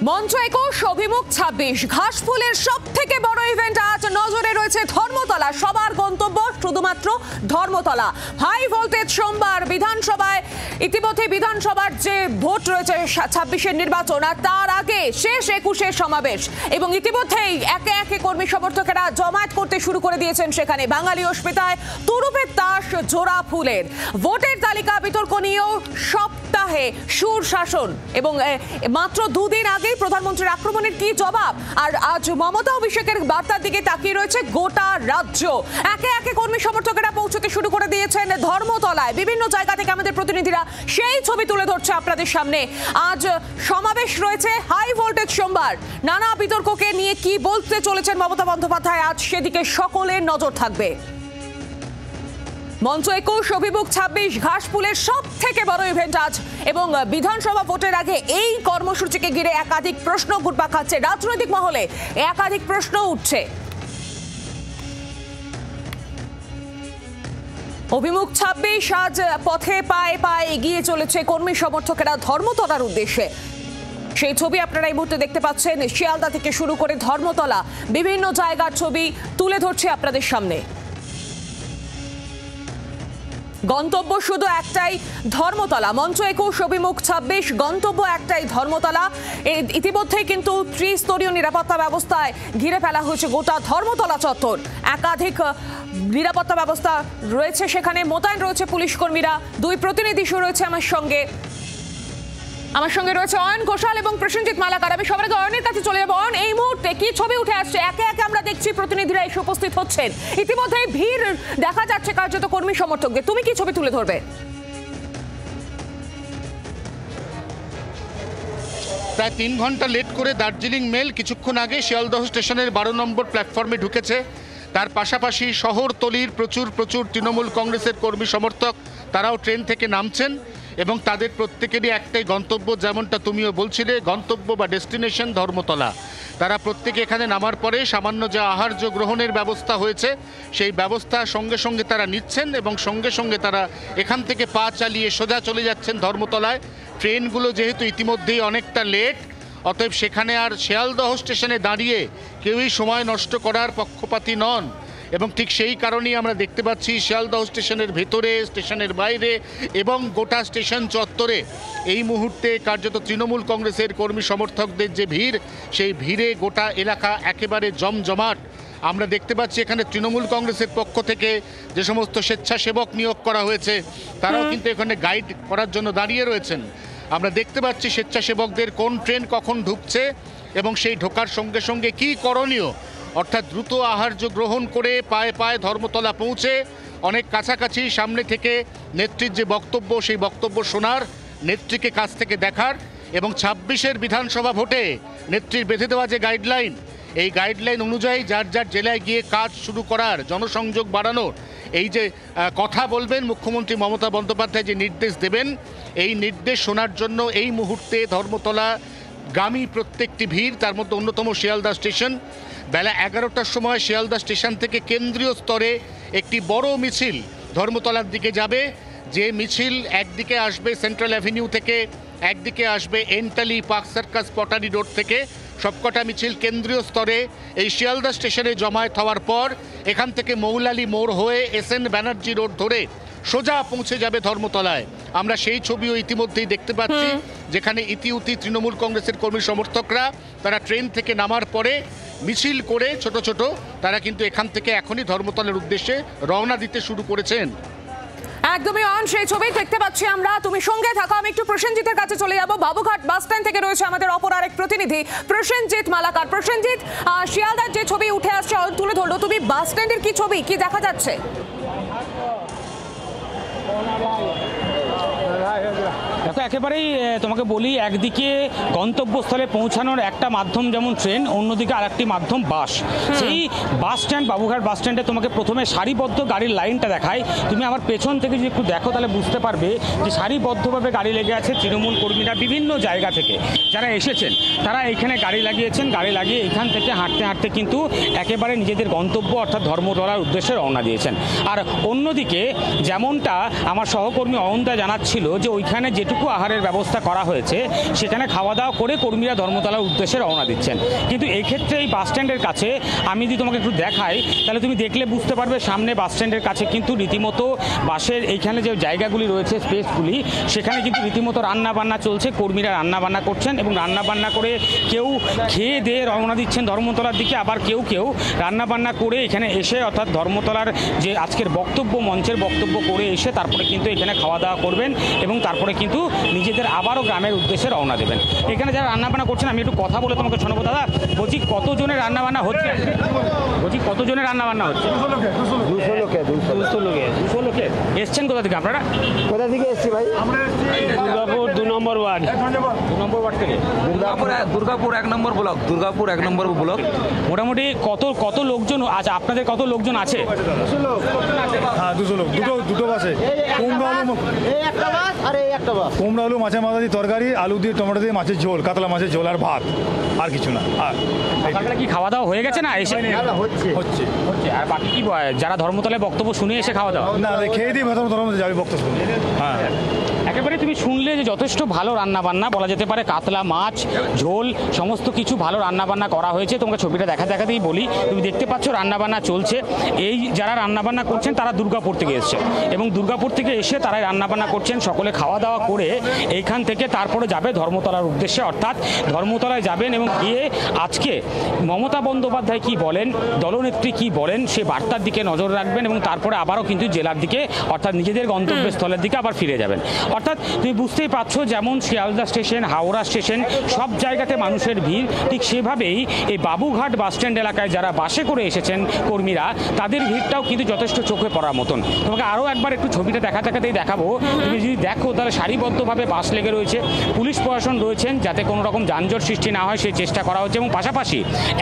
মঞ্চ 21 অভিমুখ 26 ঘাসফুলের সব থেকে বড় ইভেন্ট আজ নজরে রয়েছে ধর্মতলা। সবার গন্তব্য শুধুমাত্র ধর্মতলা। হাই ভোল্টেজ সোমবার বিধানসভায় ইতিমধ্যে বিধানসভার যে ভোট রয়েছে 26-এর নির্বাচন আর তার আগে শেষ 21-এর সমাবেশ এবং ইতিমধ্যেই একে একে কর্মী সমর্থকেরা জমায়েত করতে শুরু করে দিয়েছেন সেখানে। বাঙালি অস্মিতায় তুরুপের তাস জোড়া ফুলের। ভোটের তালিকা বিতর্ক নিয়েও সপ্তাহে সুর শাসন এবং মাত্র দুদিন আগে প্রধানমন্ত্রীর আক্রমণের কি জবাব। আর আজ মমতা অভিষেকের বার্তার দিকে তাকিয়ে রয়েছে গোটা রাজ্য। একে একে কর্মী সমর্থকেরা পৌঁছতে শুরু করে দিয়েছেন ধর্মতলায়। বিভিন্ন জায়গা থেকে আমাদের প্রতিনিধিরা সেই ছবি তুলে ধরছে আপনাদের সামনে। আজ সমাবেশ রয়েছে হাই ভোল্টেজ সোমবার। নানা বিতর্ককে নিয়ে কি বলতে চলেছেন মমতা বন্দ্যোপাধ্যায় আজ সেদিকে সকলের নজর থাকবে। মঞ্চ 21 অভিমুখ 26 ঘাসফুলের সব থেকে বড় ইভেন্ট আজ এবং বিধানসভা ভোটের আগে এই কর্মসূচিকে ঘিরে একাধিক প্রশ্ন ঘুরপাক খাচ্ছে। রাজনৈতিক মহলে একাধিক প্রশ্ন উঠছে। অভিমুখ 26 আজ পথে পায়ে পায়ে এগিয়ে চলেছে কর্মী সমর্থকেরা ধর্মতলার উদ্দেশ্যে। সেই ছবি আপনারা এই মুহূর্তে দেখতে পাচ্ছেন। শিয়ালদা থেকে শুরু করে ধর্মতলা বিভিন্ন জায়গার ছবি তুলে ধরছে আপনাদের সামনে। গন্তব্য শুধু একটাই, ধর্মতলা। মঞ্চ 21 অভিমুখ 26 গন্তব্য একটাই, ধর্মতলা। ইতিমধ্যে কিন্তু ত্রিস্তরীয় নিরাপত্তা ব্যবস্থায় ঘিরে ফেলা হয়েছে গোটা ধর্মতলা চত্বর। একাধিক নিরাপত্তা ব্যবস্থা রয়েছে সেখানে, মোতায়েন রয়েছে পুলিশ কর্মীরা। দুই প্রতিনিধি রয়েছে আমার সঙ্গে রয়েছে অয়ন ঘোষাল এবং প্রসেনজিৎ মালাকার। আমি সবার আগে অয়নের কাছে চলে যাবো। অয়ন, এই মুহূর্তে কি ছবি উঠে আসছে? একে একে আমরা দেখছি প্রতিনিধিরা এসে উপস্থিত হচ্ছেন। ইতিমধ্যে ভিড় দেখা যাচ্ছে কার্যত কর্মী সমর্থকদের। তুমি কি ছবি তুলে ধরবে? প্রায় 3 ঘন্টা লেট করে দার্জিলিং মেল কিছুক্ষণ আগে শিয়ালদহ স্টেশনের 12 নম্বর প্ল্যাটফর্মে ঢুকেছে। তার পাশাপাশি শহরতলির প্রচুর তৃণমূল কংগ্রেসের কর্মী সমর্থক তারাও ট্রেন থেকে নামছেন এবং তাদের প্রত্যেকেরই একটাই গন্তব্য, যেমনটা তুমিও বলছিলে, গন্তব্য বা ডেস্টিনেশন ধর্মতলা। তারা প্রত্যেকে এখানে নামার পরে সামান্য যে আহার্য গ্রহণের ব্যবস্থা হয়েছে সেই ব্যবস্থা সঙ্গে সঙ্গে তারা নিচ্ছেন এবং সঙ্গে সঙ্গে তারা এখান থেকে পা চালিয়ে সোজা চলে যাচ্ছেন ধর্মতলায়। ট্রেনগুলো যেহেতু ইতিমধ্যেই অনেকটা লেট, অতএব সেখানে আর শিয়ালদহ স্টেশনে দাঁড়িয়ে কেউই সময় নষ্ট করার পক্ষপাতী নন এবং ঠিক সেই কারণেই আমরা দেখতে পাচ্ছি শিয়ালদহ স্টেশনের ভেতরে, স্টেশনের বাইরে এবং গোটা স্টেশন চত্বরে এই মুহূর্তে কার্যত তৃণমূল কংগ্রেসের কর্মী সমর্থকদের যে ভিড়, সেই ভিড়ে গোটা এলাকা একেবারে জমজমাট। আমরা দেখতে পাচ্ছি এখানে তৃণমূল কংগ্রেসের পক্ষ থেকে যে সমস্ত স্বেচ্ছাসেবক নিয়োগ করা হয়েছে তারাও কিন্তু এখানে গাইড করার জন্য দাঁড়িয়ে রয়েছেন। আমরা দেখতে পাচ্ছি স্বেচ্ছাসেবকদের কোন ট্রেন কখন ঢুকছে এবং সেই ঢোকার সঙ্গে সঙ্গে কী করণীয়, অর্থাৎ দ্রুত আহার্য গ্রহণ করে পায়ে পায়ে ধর্মতলা পৌঁছে অনেক কাছাকাছি সামনে থেকে নেত্রীর যে বক্তব্য সেই বক্তব্য শোনার, নেত্রীকে কাছ থেকে দেখার এবং 26-এর বিধানসভা ভোটে নেত্রীর বেঁধে দেওয়া যে গাইডলাইন, এই গাইডলাইন অনুযায়ী যার যার জেলায় গিয়ে কাজ শুরু করার, জনসংযোগ বাড়ানোর এই যে কথা বলবেন মুখ্যমন্ত্রী মমতা বন্দ্যোপাধ্যায়, যে নির্দেশ দেবেন, এই নির্দেশ শোনার জন্য এই মুহূর্তে ধর্মতলা গামী প্রত্যেকটি ভিড়। তার মধ্যে অন্যতম শিয়ালদা স্টেশন। বেলা 11টার সময় শিয়ালদা স্টেশন থেকে কেন্দ্রীয় স্তরে একটি বড় মিছিল ধর্মতলার দিকে যাবে। যে মিছিল একদিকে আসবে সেন্ট্রাল অ্যাভিনিউ থেকে, একদিকে আসবে Entally, park circus, pottery road থেকে। সবকটা মিছিল কেন্দ্রীয় স্তরে এই শিয়ালদা স্টেশনে জমায়েত হওয়ার পর এখান থেকে মৌলালি মোড় হয়ে SN ব্যানার্জি রোড ধরে সোজা পৌঁছে যাবে ধর্মতলায়। আমরা সেই ছবিও ইতিমধ্যেই দেখতে পাচ্ছি, যেখানে ইতিউতি তৃণমূল কংগ্রেসের কর্মী সমর্থকরা তারা ট্রেন থেকে নামার পরে মিছিল করে ছোট ছোট তারা কিন্তু এখান থেকে এখনই ধর্মতলার উদ্দেশ্যে রওনা দিতে শুরু করেছেন। একদমই অন, সেই ছবি দেখতে পাচ্ছি আমরা। তুমি সঙ্গে থাকো, আমি একটু প্রসেনজিতের কাছে চলে যাবো। বাবুঘাট বাস স্ট্যান্ড থেকে রয়েছে আমাদের অপর আরেক প্রতিনিধি প্রসেনজিৎ মালাকার। প্রসেনজিৎ, শিয়ালদার যে ছবি উঠে আসছে তুলে ধরলো, তুমি বাস স্ট্যান্ডের কি ছবি, কি দেখা যাচ্ছে? দেখো, একেবারেই তোমাকে বলি, একদিকে গন্তব্যস্থলে পৌঁছানোর একটা মাধ্যম যেমন ট্রেন, অন্যদিকে আরেকটি মাধ্যম বাস। সেই বাস স্ট্যান্ড, বাবুঘাট বাস স্ট্যান্ডে তোমাকে প্রথমে সারিবদ্ধ গাড়ির লাইনটা দেখায়। তুমি আমার পেছন থেকে যদি একটু দেখো তাহলে বুঝতে পারবে যে সারিবদ্ধভাবে গাড়ি লেগে আছে। তৃণমূল কর্মীরা বিভিন্ন জায়গা থেকে যারা এসেছেন তারা এখানে গাড়ি লাগিয়েছেন। গাড়ি লাগিয়ে এখান থেকে হাঁটতে হাঁটতে কিন্তু একেবারে নিজেদের গন্তব্য অর্থাৎ ধর্মতলার উদ্দেশ্যে রওনা দিয়েছেন। আর অন্যদিকে যেমনটা আমার সহকর্মী অয়নদা জানাচ্ছিল যে ওইখানে যেটুকু যেটুকু আহারের ব্যবস্থা করা হয়েছে সেখানে খাওয়া দাওয়া করে কর্মীরা ধর্মতলার উদ্দেশ্যে রওনা দিচ্ছেন। কিন্তু এই ক্ষেত্রে এই বাস স্ট্যান্ডের কাছে আমি যদি তোমাকে একটু দেখাই তাহলে তুমি দেখলে বুঝতে পারবে সামনে বাস স্ট্যান্ডের কাছে কিন্তু রীতিমতো বাসের এইখানে যে জায়গাগুলি রয়েছে স্পেসগুলি সেখানে কিন্তু রীতিমতো রান্না বান্না চলছে, কর্মীরা রান্না বান্না করছেন এবং রান্না বান্না করে কেউ খেয়ে দিয়ে রওনা দিচ্ছেন ধর্মতলার দিকে, আবার কেউ কেউ রান্না বান্না করে এখানে এসে অর্থাৎ ধর্মতলার যে আজকের বক্তব্য মঞ্চের বক্তব্য করে এসে তারপরে কিন্তু এখানে খাওয়া দাওয়া করবেন এবং তারপরে কিন্তু নিজেদের আবারও গ্রামের উদ্দেশ্যে রওনা দেবেন। এখানে যারা রান্নাবান্না করছেন আমি একটু কথা বলে তোমাকে শোনাবো। দাদা বলছি কতজনের রান্নাবান্না হচ্ছে? বলছি কতজনের রান্নাবান্না হচ্ছে? 200 লোকে এসছেন কোথা থেকে আপনারা? কোথা থেকে এসছি ভাই? দুর্গাপুর 2 নম্বর ওয়ার্ড। 2 নম্বর ওয়ার্ড থেকে দুর্গাপুর 1 নম্বর ব্লক। দুর্গাপুর 1 নম্বর ব্লক। মোটামুটি কত লোকজন আছে? আপনাদের কত লোকজন আছে? হ্যাঁ 200 লোক, দুটো বাসে কুমড়ো আলু মাছের মাথা দিয়ে তরকারি, আলু দিয়ে টমেটো দিয়ে মাছের ঝোল, কাতলা মাছের ঝোল আর ভাত, আর কিছু না। আর সকালে কি খাওয়া দাওয়া হয়ে গেছে না? এসে হচ্ছে আর বাকি কি যারা ধর্মতলায় বক্তব্য শুনে এসে খাওয়া দাওয়া না খেয়ে দিয়ে ভেতর ধর্ম যাবে বক্তব্য। হ্যাঁ একেবারে তুমি শুনলে যে যথেষ্ট ভালো রান্নাবান্না বলা যেতে পারে, কাতলা মাছ ঝোল সমস্ত কিছু ভালো রান্নাবান্না করা হয়েছে। তোমাকে ছবিটা দেখাতেই বলি, তুমি দেখতে পাচ্ছ রান্নাবান্না চলছে। এই যারা রান্নাবান্না করছেন তারা দুর্গাপুর থেকে এসছে এবং দুর্গাপুর থেকে এসে তারাই রান্নাবান্না করছেন। সকলে খাওয়া দাওয়া করে এইখান থেকে তারপরে যাবে ধর্মতলার উদ্দেশ্যে, অর্থাৎ ধর্মতলায় যাবেন এবং গিয়ে আজকে মমতা বন্দ্যোপাধ্যায় কি বলেন, দলনেত্রী কি বলেন সে বার্তার দিকে নজর রাখবেন এবং তারপরে আবারও কিন্তু জেলার দিকে অর্থাৎ নিজেদের গন্তব্যস্থলের দিকে আবার ফিরে যাবেন। অর্থাৎ তুমি বুঝতেই পারছো যেমন শিয়ালদা স্টেশন, হাওড়া স্টেশন সব জায়গাতে মানুষের ভিড়, ঠিক সেভাবেই এই বাবুঘাট বাস স্ট্যান্ড এলাকায় যারা বাসে করে এসেছেন কর্মীরা তাদের ভিড়টাও কিন্তু যথেষ্ট চোখে পড়ার মতন। তোমাকে আরও একবার একটু ছবিটা দেখাতেই দেখাবো। তুমি যদি দেখো তাহলে সারিবদ্ধভাবে বাস লেগে রয়েছে, পুলিশ প্রশাসন রয়েছেন যাতে কোনো রকম যানজট সৃষ্টি না হয় সেই চেষ্টা করা হচ্ছে এবং পাশাপাশি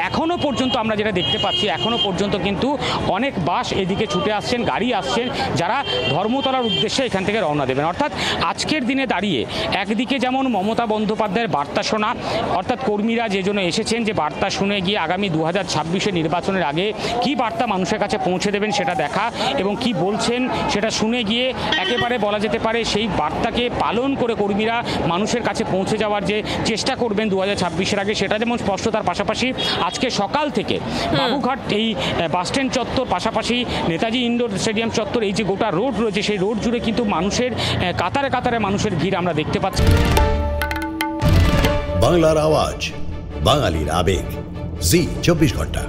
এখনও পর্যন্ত আমরা যেটা দেখতে পাচ্ছি এখনও পর্যন্ত কিন্তু অনেক বাস এদিকে ছুটে আসছেন, গাড়ি আসছেন যারা ধর্মতলার উদ্দেশ্যে এখান থেকে রওনা দেবেন। অর্থাৎ আজকের দিনে দাঁড়িয়ে একদিকে যেমন মমতা বন্দ্যোপাধ্যায়ের বার্তা শোনা, অর্থাৎ কর্মীরা যে জন্য এসেছেন যে বার্তা শুনে গিয়ে আগামী 2026 নির্বাচনের আগে কি বার্তা মানুষের কাছে পৌঁছে দেবেন সেটা দেখা এবং কি বলছেন সেটা শুনে গিয়ে একেবারে বলা যেতে পারে সেই বার্তাকে পালন করে কর্মীরা মানুষের কাছে পৌঁছে যাওয়ার যে চেষ্টা করবেন 2026 আগে সেটা যেমন স্পষ্ট। তার পাশাপাশি আজকে সকাল থেকে বাবুঘাট এই বাসস্ট্যান্ড চত্বর পাশাপাশি নেতাজি ইন্ডোর স্টেডিয়াম চত্বর এই যে গোটা রোড রয়েছে সেই রোড জুড়ে কিন্তু মানুষের কাতারে কাতারে মানুষের ভিড় আমরা দেখতে পাচ্ছি। বাংলার আওয়াজ, বাঙালির আবেগ, জি 24 ঘন্টা।